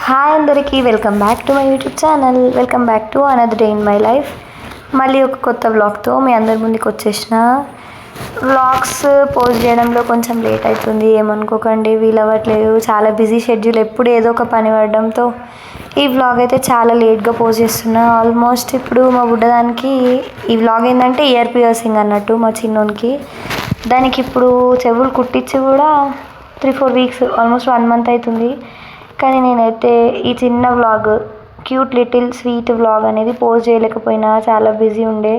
Hi అందరికీ welcome back to my YouTube channel. Welcome back to another day in my life. మళ్ళీ ఒక కొత్త వ్లాగ్తో మీ అందరి ముందుకు వచ్చేసిన. వ్లాగ్స్ పోస్ట్ చేయడంలో కొంచెం లేట్ అవుతుంది, ఏమనుకోకండి, వీలవ్వట్లేదు. చాలా బిజీ షెడ్యూల్, ఎప్పుడు ఏదో ఒక పని పడడంతో ఈ వ్లాగ్ అయితే చాలా లేట్గా పోస్ట్ చేస్తున్నా. ఆల్మోస్ట్ ఇప్పుడు మా బుడ్డదానికి ఈ వ్లాగ్ ఏంటంటే ఇయర్ పియర్సింగ్ అన్నట్టు, మా చిన్నోనికి. దానికి ఇప్పుడు చెవులు కుట్టించి కూడా 3-4 వీక్స్, ఆల్మోస్ట్ 1 మంత్ అవుతుంది. కానీ నేనైతే ఈ చిన్న vlog, cute little sweet vlog అనేది పోస్ట్ చేయలేకపోయినా, చాలా బిజీ ఉండే.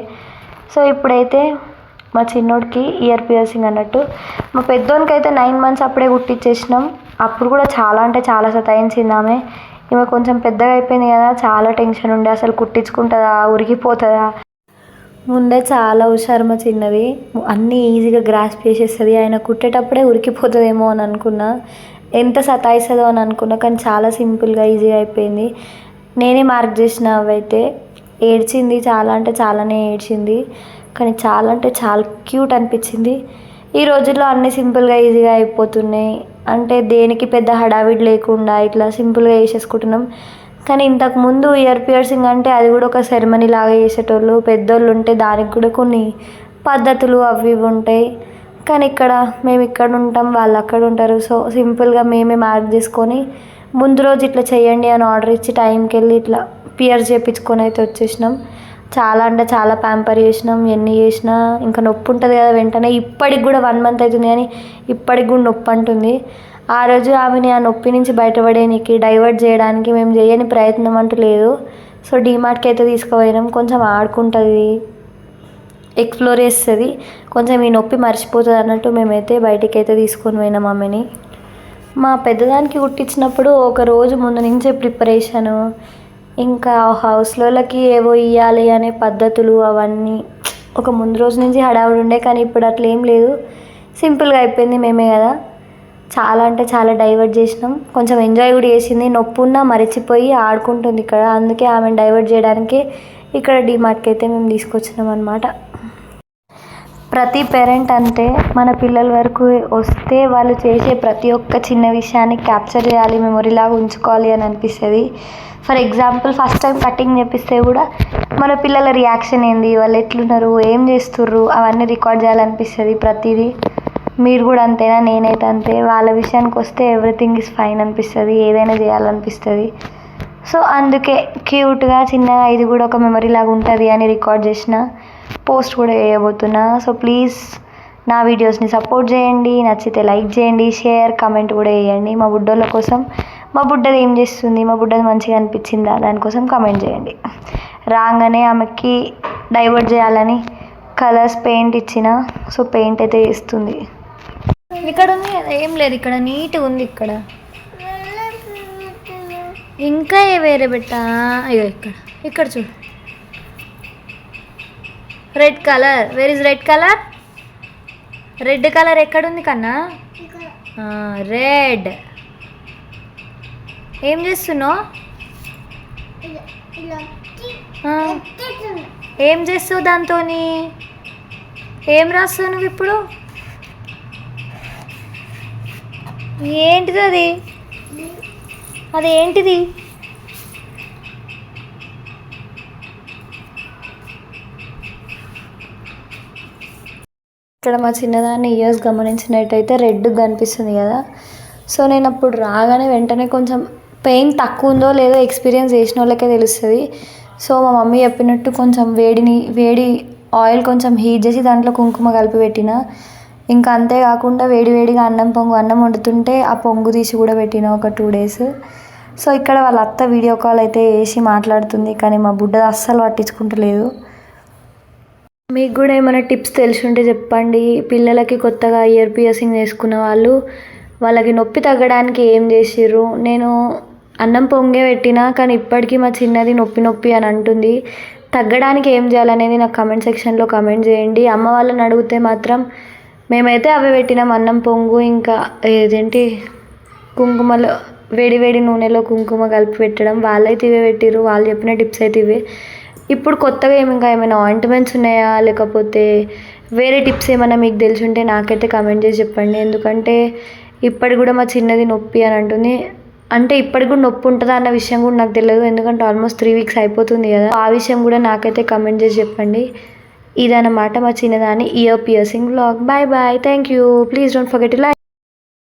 సో ఇప్పుడైతే మా చిన్నోడికి ఇయర్ పియర్సింగ్ అన్నట్టు. మా పెద్దోనికి అయితే 9 మంత్స్ అప్పుడే కుట్టించేసినాం. అప్పుడు కూడా చాలా అంటే చాలా సతాయించింది ఆమె. ఈమె కొంచెం పెద్దగా అయిపోయింది కదా, చాలా టెన్షన్ ఉండే, అసలు కుట్టించుకుంటుందా, ఉరిగిపోతుందా. ముందే చాలా హుషారు మా చిన్నది, అన్నీ ఈజీగా గ్రాస్ప్ చేసేస్తుంది. ఆయన కుట్టేటప్పుడే ఉరికిపోతుందేమో అని అనుకున్నా, ఎంత సతాయిస్తుందో అని అనుకున్నా. కానీ చాలా సింపుల్గా ఈజీగా అయిపోయింది. నేనే మార్క్ చేసిన అవైతే. ఏడ్చింది, చాలా అంటే చాలానే ఏడ్చింది, కానీ చాలా అంటే చాలా క్యూట్ అనిపించింది. ఈ రోజుల్లో అన్నీ సింపుల్గా ఈజీగా అయిపోతున్నాయి, అంటే దేనికి పెద్ద హడావిడి లేకుండా ఇట్లా సింపుల్గా చేసేసుకుంటున్నాం. కానీ ఇంతకుముందు ఇయర్ పియర్సింగ్ అంటే అది కూడా ఒక సెరమనీ లాగా చేసేటోళ్ళు, పెద్దోళ్ళు ఉంటే దానికి కూడా కొన్ని పద్ధతులు అవి ఇవి ఉంటాయి. కానీ మేము ఇక్కడ ఉంటాం, వాళ్ళు అక్కడ ఉంటారు. సో సింపుల్గా మేమే మార్క్ చేసుకొని ముందు రోజు ఇట్లా చేయండి అని ఆర్డర్ ఇచ్చి టైంకి వెళ్ళి ఇట్లా పియర్ చేయించుకొని అయితే వచ్చేసినాం. చాలా అంటే చాలా ప్యాంపర్ చేసినాం. ఎన్ని చేసినా ఇంకా నొప్పి ఉంటుంది కదా వెంటనే. ఇప్పటికి కూడా 1 మంత్ అవుతుంది కానీ ఇప్పటికి కూడా నొప్పి అంటుంది. ఆ రోజు ఆమెని ఆ నొప్పి నుంచి బయటపడేనికి, డైవర్ట్ చేయడానికి మేము చేయని ప్రయత్నం అంటూ లేదు. సో డీమార్ట్కి అయితే తీసుకుపోయినాం. కొంచెం ఆడుకుంటుంది, ఎక్స్ప్లోర్ చేస్తుంది, కొంచెం ఈ నొప్పి మర్చిపోతుంది అన్నట్టు మేమైతే బయటికి అయితే తీసుకొని పోయినాం ఆమెని. మా పెద్దదానికి కుట్టించినప్పుడు ఒక రోజు ముందు నుంచే ప్రిపరేషను, ఇంకా హౌస్లోకి ఏవో ఇవ్వాలి అనే పద్ధతులు అవన్నీ ఒక ముందు రోజు నుంచి హడావుడి ఉండే. కానీ ఇప్పుడు అట్లా ఏం లేదు, సింపుల్గా అయిపోయింది. మేమే కదా చాలా అంటే చాలా డైవర్ట్ చేసినాం. కొంచెం ఎంజాయ్ కూడా చేసింది, నొప్పి ఉన్నా మరచిపోయి ఆడుకుంటుంది ఇక్కడ. అందుకే ఆమెను డైవర్ట్ చేయడానికి ఇక్కడ డీమార్ట్కి అయితే మేము తీసుకొచ్చినాం అన్నమాట. ప్రతి పేరెంట్ అంతే, మన పిల్లల వరకు వస్తే వాళ్ళు చేసే ప్రతి ఒక్క చిన్న విషయాన్ని క్యాప్చర్ చేయాలి, మెమొరీలాగా ఉంచుకోవాలి అని అనిపిస్తుంది. For example first time cutting చేపిస్తే కూడా మన పిల్లల రియాక్షన్ ఏంది, వాళ్ళు ఎట్లున్నారు, ఏం చేస్తుర్రు, అవన్నీ రికార్డ్ చేయాలనిపిస్తుంది ప్రతిదీ. మీరు కూడా అంతేనా? నేనైతే అంతే. వాళ్ళ విషయానికి వస్తే ఎవ్రీథింగ్ ఈజ్ ఫైన్ అనిపిస్తుంది, ఏదైనా చేయాలనిపిస్తుంది. సో అందుకే క్యూట్గా చిన్నగా ఇది కూడా ఒక మెమరీ లాగా ఉంటుంది అని రికార్డ్ చేసిన, పోస్ట్ కూడా చేయబోతున్నా. సో ప్లీజ్ నా వీడియోస్ని సపోర్ట్ చేయండి, నచ్చితే లైక్ చేయండి, షేర్, కమెంట్ కూడా చేయండి. మా బుడ్డోళ్ళ కోసం, మా బుడ్డది ఏం చేస్తుంది, మా బుడ్డది మంచిగా అనిపించిందా, దానికోసం కమెంట్ చేయండి. రాగానే ఆమెకి డైవర్ట్ చేయాలని కలర్స్ పెయింట్ ఇచ్చిన, సో పెయింట్ అయితే వేస్తుంది. ఇక్కడ ఉంది ఏం లేదు, ఇక్కడ నీట్గా ఉంది. ఇక్కడ ఇంకా వేరే పెట్టా, అయ్యో ఇక్కడ ఇక్కడ చూడు, red colour. Where is red colour? Red colour ఎక్కడుంది కన్నా? రెడ్. ఏం చేస్తున్నావు? ఏం చేస్తావు దాంతో? ఏం రాస్తావు నువ్వు ఇప్పుడు? ఏంటిది అది? అదేంటిది? ఇక్కడ మా చిన్నదాన్ని ఇయర్స్ గమనించినట్టయితే రెడ్ కనిపిస్తుంది కదా. సో నేను అప్పుడు రాగానే వెంటనే కొంచెం పెయిన్ తక్కువ ఉందో లేదో ఎక్స్పీరియన్స్ చేసిన వాళ్ళకే తెలుస్తుంది. సో మా మమ్మీ చెప్పినట్టు కొంచెం వేడి ఆయిల్ కొంచెం హీట్ చేసి దాంట్లో కుంకుమ కలిపి పెట్టిన. ఇంకా అంతేకాకుండా వేడిగా అన్నం వండుతుంటే ఆ పొంగు తీసి కూడా పెట్టిన ఒక 2 days. సో ఇక్కడ వాళ్ళ అత్త వీడియో కాల్ అయితే వేసి మాట్లాడుతుంది, కానీ మా బుడ్డ అస్సలు పట్టించుకుంటలేదు. మీకు కూడా ఏమైనా టిప్స్ తెలిసి ఉంటే చెప్పండి. పిల్లలకి కొత్తగా ఇయర్ పియర్సింగ్ చేసుకున్న వాళ్ళకి నొప్పి తగ్గడానికి ఏం చేసిర్రు. నేను అన్నం పొంగే పెట్టినా, కానీ ఇప్పటికీ మా చిన్నది నొప్పి అని అంటుంది. తగ్గడానికి ఏం చేయాలనేది నాకు కమెంట్ సెక్షన్లో కమెంట్ చేయండి. అమ్మ వాళ్ళని అడిగితే మాత్రం మేమైతే అవే పెట్టినాం, అన్నం పొంగు, ఇంకా ఏదేంటి కుంకుమలో వేడి నూనెలో కుంకుమ కలిపి పెట్టడం. వాళ్ళైతే ఇవే పెట్టిర్రు, వాళ్ళు చెప్పిన టిప్స్ అయితే ఇవే. ఇప్పుడు కొత్తగా ఇంకా ఏమైనా ఆయింట్మెంట్స్ ఉన్నాయా, లేకపోతే వేరే టిప్స్ ఏమైనా మీకు తెలిసి ఉంటే నాకైతే కమెంట్ చేసి చెప్పండి. ఎందుకంటే ఇప్పటికి కూడా మా చిన్నది నొప్పి అని అంటుంది. అంటే ఇప్పటికి కూడా నొప్పి ఉంటుందా అన్న విషయం కూడా నాకు తెలియదు, ఎందుకంటే ఆల్మోస్ట్ 3 వీక్స్ అయిపోతుంది కదా. ఆ విషయం కూడా నాకైతే కమెంట్ చేసి చెప్పండి. ఇదన్నమాట మా చిన్నదాని ear piercing vlog. Bye bye, thank you. Please don't forget to like.